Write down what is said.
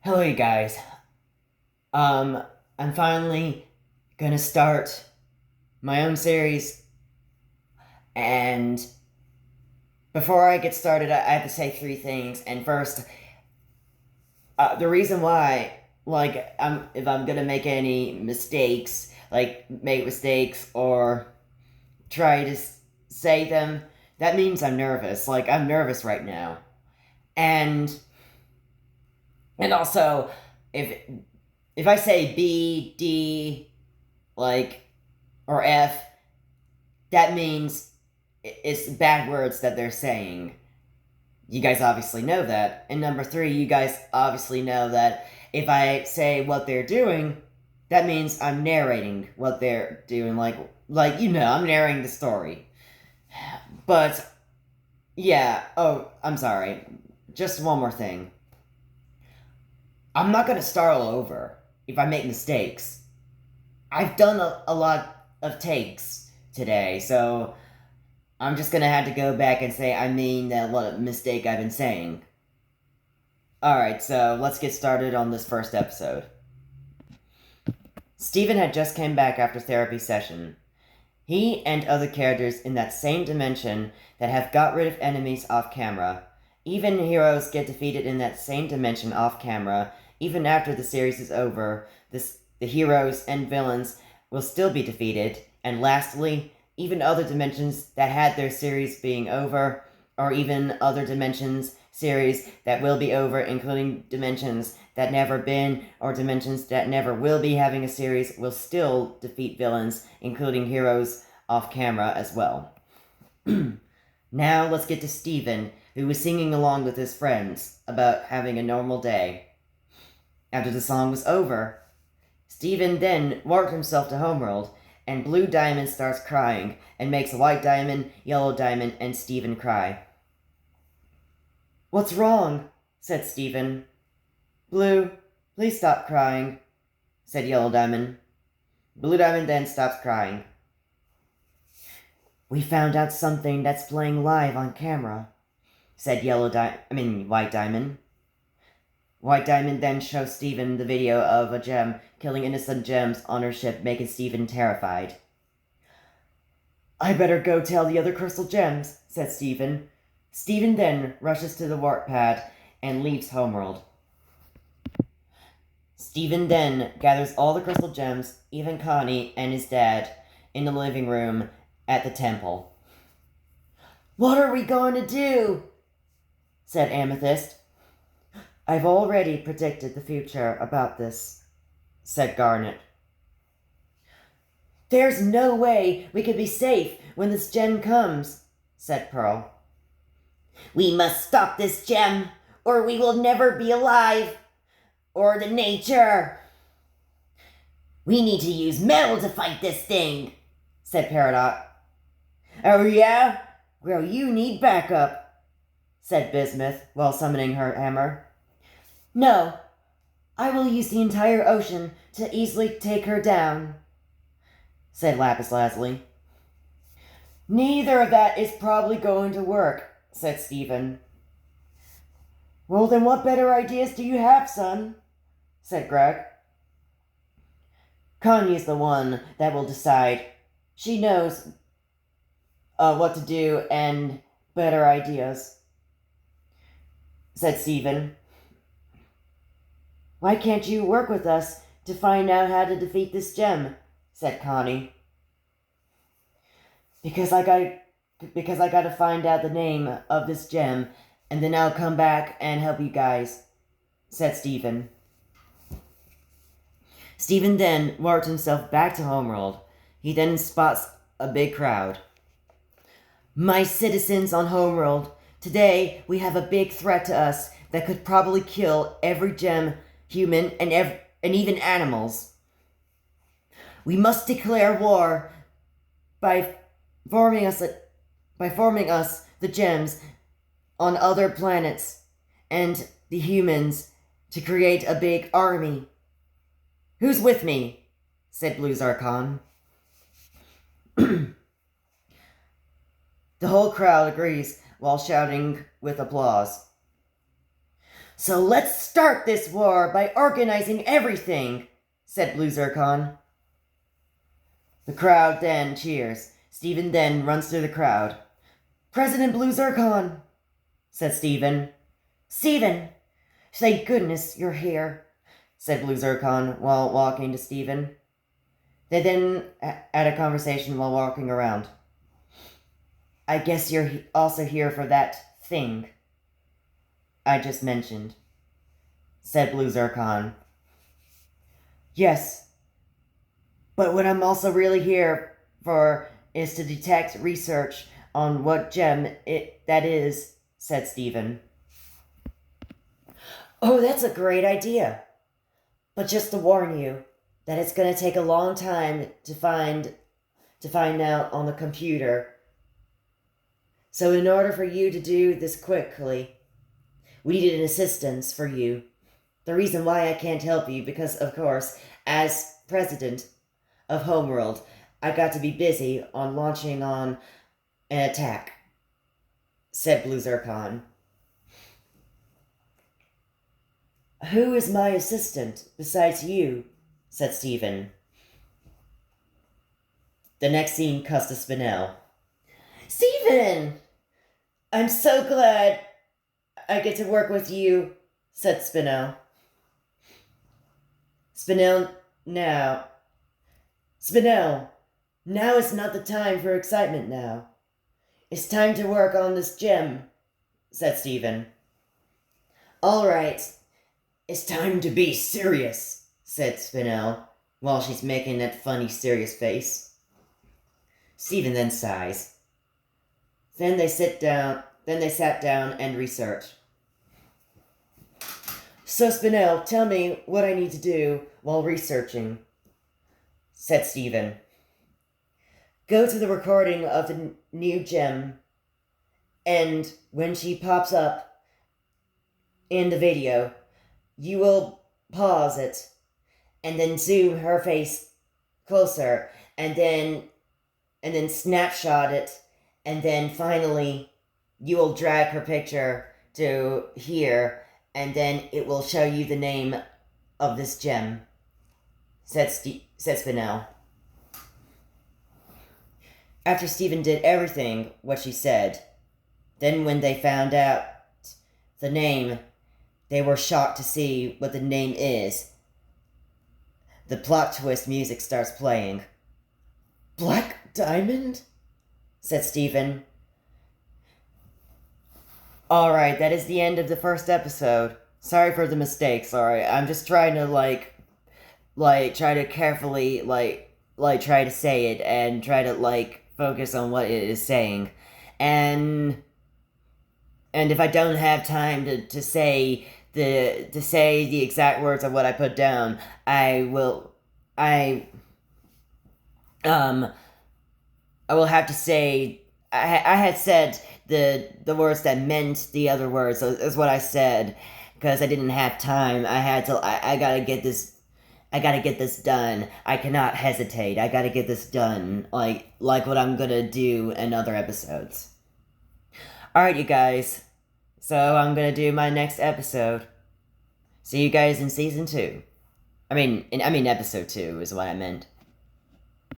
Hello, you guys. I'm finally gonna start my own series, and before I get started, I have to say three things. And first, the reason why, if I'm gonna make any mistakes, make mistakes or try to say them, that means I'm nervous. I'm nervous right now, and also, if if I say B, D, like or F, that means it's bad words that they're saying. You guys obviously know that. And number three, you guys obviously know that if I say what they're doing, that means I'm narrating what they're doing. I'm narrating the story. But yeah. Oh, I'm sorry. Just one more thing. I'm not gonna start all over if I make mistakes. I've done a lot of takes today, so I'm just gonna have to go back and say I mean that what mistake I've been saying. Alright, so let's get started on this first episode. Steven had just came back after therapy session. He and other characters in that same dimension that have got rid of enemies off camera. Even heroes get defeated in that same dimension off camera. Even after the series is over, the heroes and villains will still be defeated. And lastly, even other dimensions that had their series being over, or even other dimensions series that will be over, including dimensions that never been or dimensions that never will be having a series, will still defeat villains, including heroes off camera as well. Now let's get to Steven, who was singing along with his friends about having a normal day. After the song was over, Steven then walked himself to Homeworld, and Blue Diamond starts crying and makes White Diamond, Yellow Diamond, and Steven cry. "What's wrong?" said Steven. "Blue, please stop crying," said Yellow Diamond. Blue Diamond then stops crying. "We found out something that's playing live on camera," said White Diamond. White Diamond then shows Steven the video of a gem killing innocent gems on her ship, making Steven terrified. "I better go tell the other crystal gems," said Steven. Steven then rushes to the warp pad and leaves Homeworld. Steven then gathers all the crystal gems, even Connie and his dad, in the living room at the temple. "What are we going to do?" said Amethyst. "I've already predicted the future about this," said Garnet. "There's no way we could be safe when this gem comes," said Pearl. "We must stop this gem, or we will never be alive, or the nature." "We need to use metal to fight this thing," said Peridot. "Oh yeah? Well, you need backup," said Bismuth while summoning her hammer. "No, I will use the entire ocean to easily take her down," said Lapis Lazuli. "Neither of that is probably going to work," said Steven. "Well, then what better ideas do you have, son?" said Greg. "Kanye's the one that will decide. She knows what to do and better ideas," said Steven. "Why can't you work with us to find out how to defeat this gem?" said Connie. Because I got to find out the name of this gem, and then I'll come back and help you guys," said Steven. Steven then walked himself back to Homeworld. He then spots a big crowd. "My citizens on Homeworld, today we have a big threat to us that could probably kill every gem, human, and even animals. We must declare war by forming us the gems on other planets and the humans to create a big army. Who's with me?" said Blue Zarkon. The whole crowd agrees while shouting with applause. So let's start this war by organizing everything, said Blue Zircon. The crowd then cheers. Stephen then runs through the crowd. President Blue Zircon, said Stephen. Stephen, thank goodness you're here, said Blue Zircon while walking to Stephen. They then had a conversation while walking around. I guess you're also here for that thing I just mentioned, said Blue Zircon. Yes, but what I'm also really here for is to detect research on what gem that is, said Stephen. Oh, that's a great idea. But just to warn you that it's going to take a long time to find out on the computer. So in order for you to do this quickly, we needed an assistance for you. The reason why I can't help you, because of course, as president of Homeworld, I got to be busy on launching on an attack, said Blue Zircon. Who is my assistant besides you? Said Stephen. The next scene cuts to Spinel. Stephen! I'm so glad I get to work with you, said Spinel. Spinel, now is not the time for excitement now. It's time to work on this gem, said Stephen. All right, it's time to be serious, said Spinel, while she's making that funny serious face. Stephen then sighs. Then they sat down and researched. So Spinel, tell me what I need to do while researching, said Stephen. Go to the recording of the new gem, and when she pops up in the video, you will pause it, and then zoom her face closer, and then snapshot it, and then finally you will drag her picture to here, and then it will show you the name of this gem, said Spinel. After Stephen did everything what she said, then when they found out the name, they were shocked to see what the name is. The plot twist music starts playing. Black Diamond? Said Stephen. Alright, that is the end of the first episode. Sorry for the mistakes, alright? I'm just trying to, try to carefully, try to say it and try to, focus on what it is saying. And if I don't have time to say the exact words of what I put down, I will have to say I had said the words that meant the other words, so is what I said, because I didn't have time. I gotta get this done. I cannot hesitate. I gotta get this done, like what I'm gonna do in other episodes. Alright, you guys. So I'm gonna do my next episode. See you guys in season 2. I mean episode 2 is what I meant.